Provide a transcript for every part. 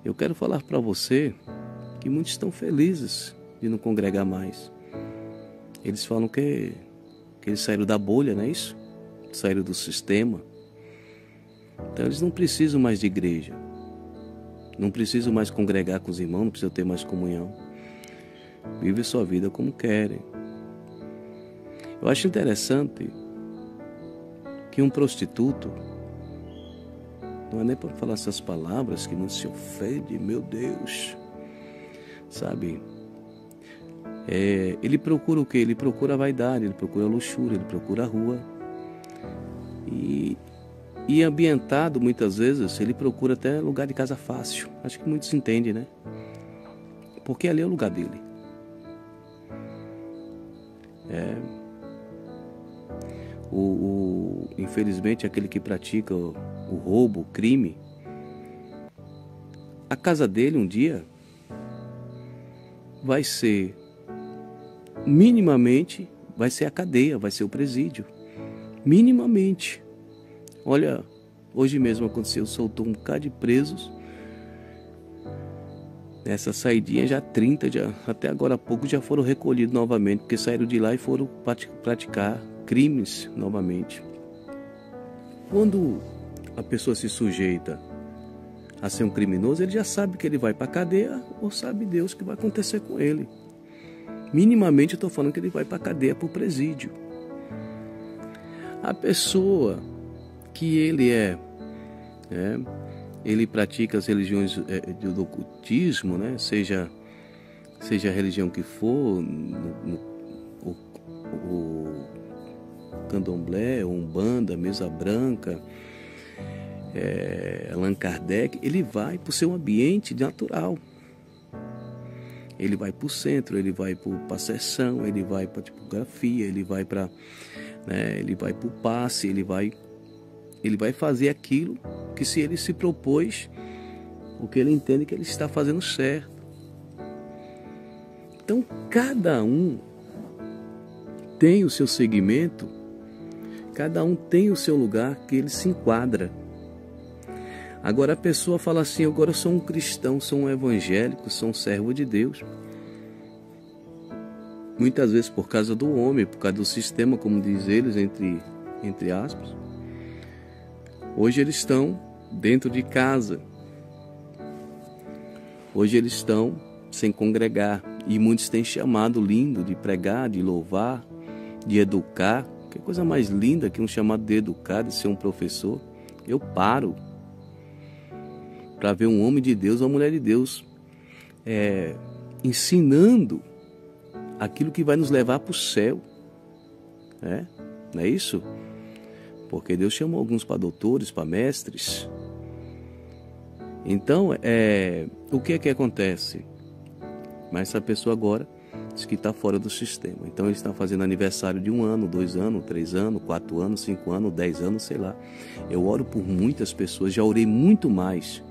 Eu quero falar para você que muitos estão felizes de não congregar mais. Eles falam que eles saíram da bolha, não é isso? Saíram do sistema. Então eles não precisam mais de igreja. Não precisam mais congregar com os irmãos, não precisam ter mais comunhão. Vive a sua vida como querem. Eu acho interessante que um prostituto, não é nem para falar essas palavras que não se ofende, meu Deus, sabe? Ele procura o quê? Ele procura a vaidade, ele procura a luxúria, ele procura a rua. E ambientado, muitas vezes, ele procura até lugar de casa fácil. Acho que muitos entendem, né? Porque ali é o lugar dele. Infelizmente, aquele que pratica o roubo, o crime, a casa dele um dia vai ser, minimamente, vai ser a cadeia, vai ser o presídio. Minimamente. Olha, hoje mesmo aconteceu, soltou um bocado de presos. Essa saidinha já 30, até agora há pouco já foram recolhidos novamente, porque saíram de lá e foram praticar crimes novamente. Quando a pessoa se sujeita a ser um criminoso, ele já sabe que ele vai para a cadeia, ou sabe Deus o que vai acontecer com ele. Minimamente eu estou falando que ele vai para a cadeia, para o presídio. A pessoa que ele ele pratica as religiões do ocultismo, né? Seja a religião que for, o candomblé, umbanda, mesa branca, Allan Kardec, ele vai para o seu ambiente natural. Ele vai para o centro, ele vai para a sessão, ele vai para a tipografia, ele vai para o passe, ele vai fazer aquilo que, se ele se propôs, o que ele entende que ele está fazendo certo. Então, cada um tem o seu segmento, cada um tem o seu lugar que ele se enquadra. Agora a pessoa fala assim: agora eu sou um cristão, sou um evangélico, sou um servo de Deus. Muitas vezes por causa do homem, por causa do sistema, como diz eles, entre aspas. Hoje eles estão dentro de casa. Hoje eles estão sem congregar. E muitos têm chamado lindo de pregar, de louvar, de educar. Que coisa mais linda que um chamado de educar, de ser um professor. Eu paro para ver um homem de Deus, uma mulher de Deus ensinando aquilo que vai nos levar para o céu. Não é isso? Porque Deus chamou alguns para doutores, para mestres. Então, o que é que acontece? Mas essa pessoa agora diz que está fora do sistema. Então, ele está fazendo aniversário de 1 ano, 2 anos, 3 anos, 4 anos, 5 anos, 10 anos, sei lá. Eu oro por muitas pessoas, já orei muito mais.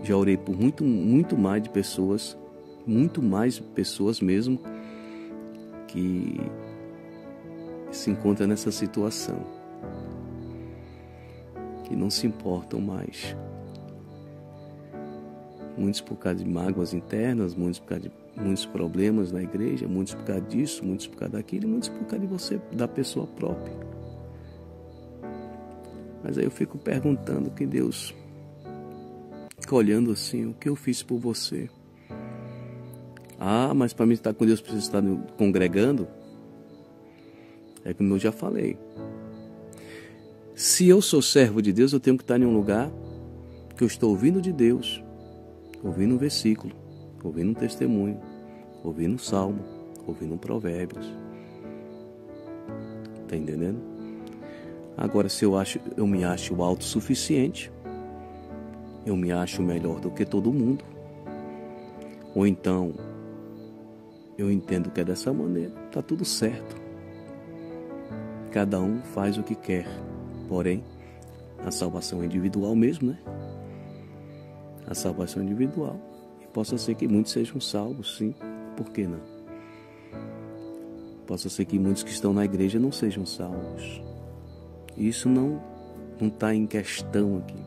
Já orei por muito mais de pessoas, muito mais pessoas mesmo, que se encontram nessa situação, que não se importam mais. Muitos por causa de mágoas internas, muitos por causa de muitos problemas na igreja, muitos por causa disso, muitos por causa daquilo, muitos por causa de você, da pessoa própria. Mas aí eu fico perguntando que Deus fica olhando assim: o que eu fiz por você? Mas para mim estar com Deus precisa estar congregando? É como eu já falei. Se eu sou servo de Deus, eu tenho que estar em um lugar que eu estou ouvindo de Deus, ouvindo um versículo, ouvindo um testemunho, ouvindo um salmo, ouvindo um provérbios. Tá entendendo? Agora, se eu me acho autossuficiente, eu me acho melhor do que todo mundo, ou então eu entendo que é dessa maneira, tá tudo certo. Cada um faz o que quer. Porém, a salvação é individual mesmo, né? A salvação é individual. E possa ser que muitos sejam salvos, sim. Por que não? Possa ser que muitos que estão na igreja não sejam salvos. Isso não está em questão aqui.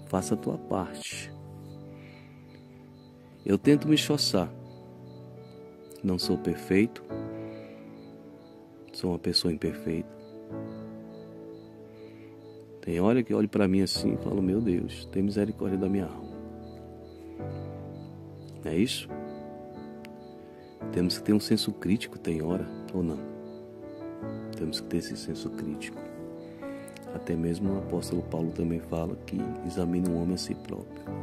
Faça a tua parte. Eu tento me esforçar. Não sou perfeito. Sou uma pessoa imperfeita. Tem hora que eu olho para mim assim e falo, meu Deus, tem misericórdia da minha alma. Não é isso? Temos que ter um senso crítico, tem hora, ou não? Temos que ter esse senso crítico. Até mesmo o apóstolo Paulo também fala que examine um homem a si próprio.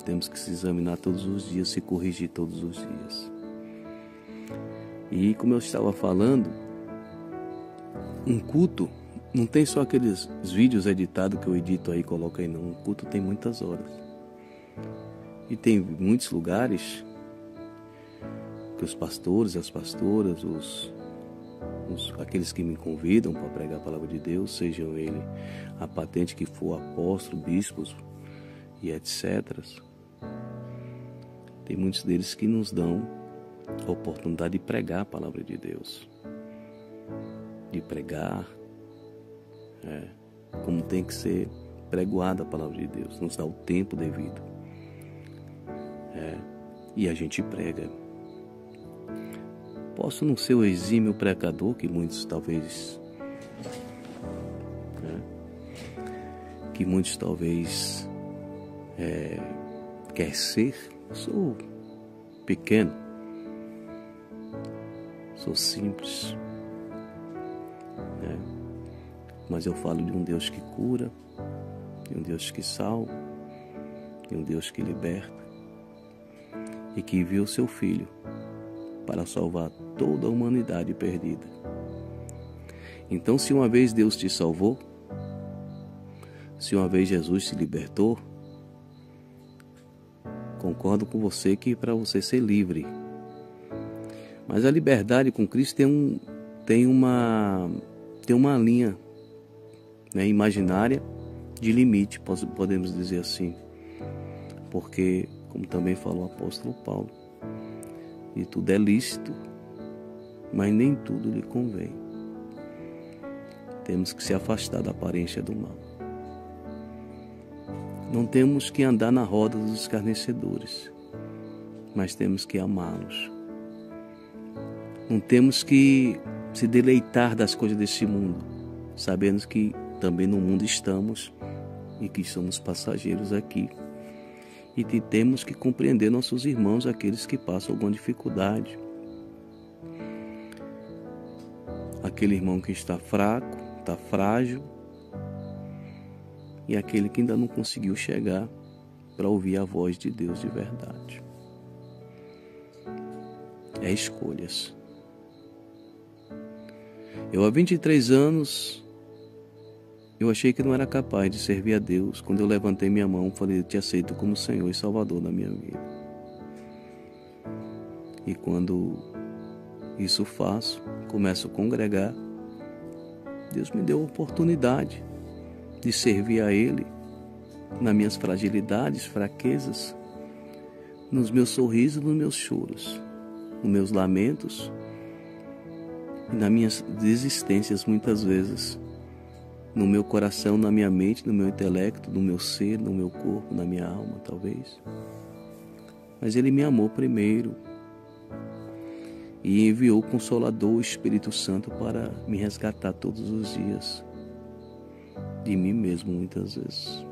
Temos que se examinar todos os dias, se corrigir todos os dias. E como eu estava falando, um culto não tem só aqueles vídeos editados que eu edito aí e coloco aí, não. Um culto tem muitas horas. E tem muitos lugares que os pastores, as pastoras, aqueles que me convidam para pregar a palavra de Deus, sejam ele a patente que for, apóstolo, bispos e etc. Tem muitos deles que nos dão a oportunidade de pregar a palavra de Deus. De pregar, como tem que ser pregoada a palavra de Deus. Nos dá o tempo devido. E a gente prega. Posso não ser o exímio pregador que muitos talvez quer ser. Eu sou pequeno, sou simples, mas eu falo de um Deus que cura, de um Deus que salva, de um Deus que liberta e que enviou seu Filho para salvar toda a humanidade perdida. Então, se uma vez Deus te salvou, se uma vez Jesus te libertou, concordo com você que para você ser livre. Mas a liberdade com Cristo tem uma linha, imaginária de limite, podemos dizer assim. Porque, como também falou o apóstolo Paulo, e tudo é lícito, mas nem tudo lhe convém. Temos que se afastar da aparência do mal. Não temos que andar na roda dos escarnecedores, mas temos que amá-los. Não temos que se deleitar das coisas desse mundo, sabendo que também no mundo estamos e que somos passageiros aqui. E que temos que compreender nossos irmãos, aqueles que passam alguma dificuldade. Aquele irmão que está fraco, está frágil, e aquele que ainda não conseguiu chegar para ouvir a voz de Deus de verdade. É escolhas. Eu, há 23 anos, eu achei que não era capaz de servir a Deus. Quando eu levantei minha mão, falei, eu te aceito como Senhor e Salvador da minha vida. E quando isso faço, começo a congregar, Deus me deu a oportunidade de servir a Ele nas minhas fragilidades, fraquezas, nos meus sorrisos, nos meus choros, nos meus lamentos e nas minhas desistências muitas vezes, no meu coração, na minha mente, no meu intelecto, no meu ser, no meu corpo, na minha alma, talvez. Mas Ele me amou primeiro e enviou o Consolador, o Espírito Santo, para me resgatar todos os dias de mim mesmo, muitas vezes.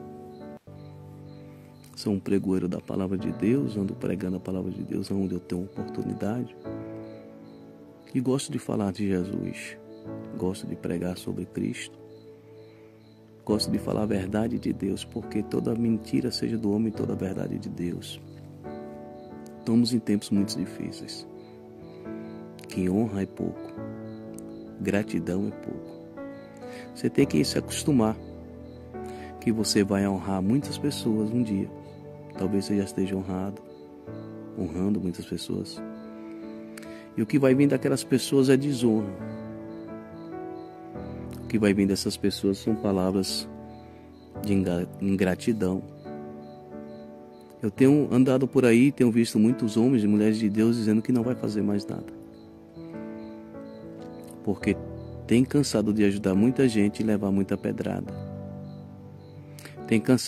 Sou um pregoeiro da palavra de Deus, ando pregando a palavra de Deus onde eu tenho oportunidade. E gosto de falar de Jesus, gosto de pregar sobre Cristo. Gosto de falar a verdade de Deus, porque toda mentira seja do homem e toda a verdade de Deus. Estamos em tempos muito difíceis. Que honra é pouco, gratidão é pouco. Você tem que se acostumar que você vai honrar muitas pessoas um dia. Talvez você já esteja honrando muitas pessoas. E o que vai vir daquelas pessoas é desonra. O que vai vir dessas pessoas são palavras de ingratidão. Eu tenho andado por aí, tenho visto muitos homens e mulheres de Deus dizendo que não vai fazer mais nada. Porque tem cansado de ajudar muita gente e levar muita pedrada. Tem cansado